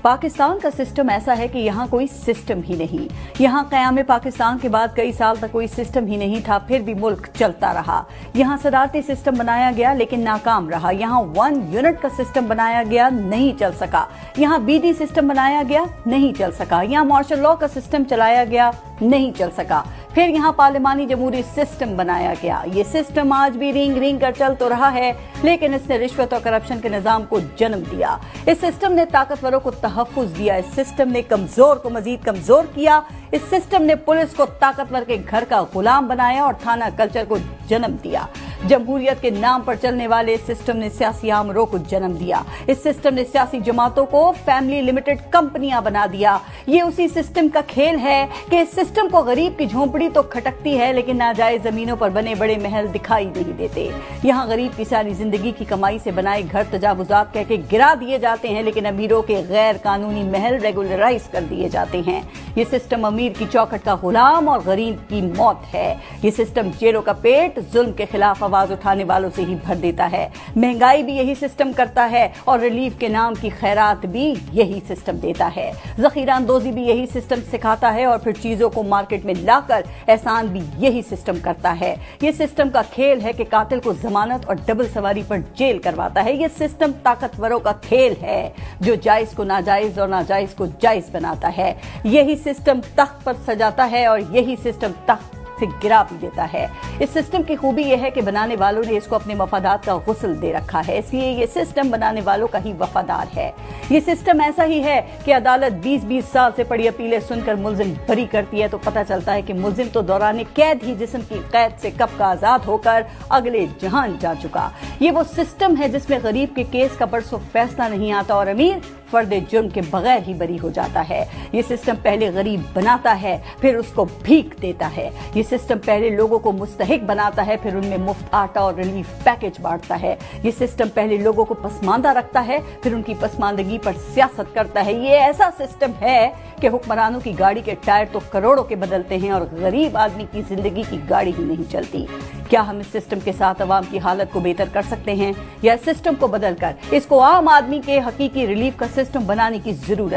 पाकिस्तान का सिस्टम ऐसा है कि यहाँ कोई सिस्टम ही नहीं। यहाँ क़याम पाकिस्तान के बाद कई साल तक कोई सिस्टम ही नहीं था, फिर भी मुल्क चलता रहा। यहाँ सदारती सिस्टम बनाया गया लेकिन नाकाम रहा। यहाँ 1 यूनिट का सिस्टम बनाया गया, नहीं चल सका। यहाँ बीडी सिस्टम बनाया गया, नहीं चल सका। यहाँ मार्शल लॉ का सिस्टम चलाया गया, नहीं चल सका। फिर यहाँ पार्लिमानी जमहूरी सिस्टम बनाया गया। ये सिस्टम आज भी रिंग कर चल तो रहा है, लेकिन इसने रिश्वत और करप्शन के निजाम को जन्म दिया। इस सिस्टम ने ताकतवरों को तहफ्फुज दिया। इस सिस्टम ने कमजोर को मजीद कमजोर किया। इस सिस्टम ने पुलिस को ताकतवर के घर का गुलाम बनाया और थाना कल्चर को जन्म दिया। जमहूरियत के नाम पर चलने वाले इस सिस्टम ने सियासी आमरों को जन्म दिया। इस सिस्टम ने सियासी जमातों को फैमिली लिमिटेड कंपनियां बना दिया। ये उसी सिस्टम का खेल है कि इस सिस्टम को गरीब की झोंपड़ी तो खटकती है, लेकिन नाजायज जमीनों पर बने बड़े महल दिखाई नहीं देते। यहाँ गरीब की सारी जिंदगी की कमाई से बनाए घर तजावुजात कह के गिरा दिए जाते हैं, लेकिन अमीरों के गैर कानूनी महल रेगुलराइज कर दिए जाते हैं। ये सिस्टम अमीर की चौखट का गुलाम और गरीब की मौत है। ये सिस्टम जेलों का पेट जुल्म के खिलाफ आवाज उठाने वालों से ही भर देता है। महंगाई भी यही सिस्टम करता है और रिलीफ के नाम की खैरात भी यही सिस्टम देता है। जखीरा अंदोजी भी यही सिस्टम सिखाता है और फिर चीजों को मार्केट में लाकर एहसान भी यही सिस्टम करता है। ये सिस्टम का खेल है कि कातिल को जमानत और डबल सवारी पर जेल करवाता है। ये सिस्टम ताकतवरों का खेल है जो जायज को नाजायज और नाजायज को जायज बनाता है। यही सिस्टम तख्त पर सजाता है और यही सिस्टम तख्त से गिरा भी देता है। इस सिस्टम की खूबी यह है कि बनाने वालों ने इसको अपने मफादात का गुस्ल दे रखा है, इसलिए ये सिस्टम बनाने वालों का ही वफादार है। ये सिस्टम ऐसा ही है कि अदालत 20-20 साल से पड़ी अपीलें सुनकर मुल्जिम बरी करती है तो पता चलता है कि मुल्जिम तो दौरान कैद ही जिस्म की कैद से कब का आजाद होकर अगले जहान जा चुका। ये वो सिस्टम है जिसमें गरीब के केस का परसों फैसला नहीं आता और अमीर फर्द जुर्म के बगैर ही बरी हो जाता है। ये सिस्टम पहले गरीब बनाता है, फिर उसको भीख देता है। ये सिस्टम पहले लोगों को मुस्तहिक बनाता है, फिर उनमें मुफ्त आटा और रिलीफ पैकेज बांटता है। ये सिस्टम पहले लोगों को पसमानदा रखता है, फिर उनकी पसमानदगी पर सियासत करता है। ये ऐसा सिस्टम है कि हुक्मरानों की गाड़ी के टायर तो करोड़ों के बदलते हैं और गरीब आदमी की जिंदगी की गाड़ी ही नहीं चलती। क्या हम इस सिस्टम के साथ अवाम की हालत को बेहतर कर सकते हैं या इस सिस्टम को बदलकर इसको आम आदमी के हकीकी रिलीफ का सिस्टम बनाने की जरूरत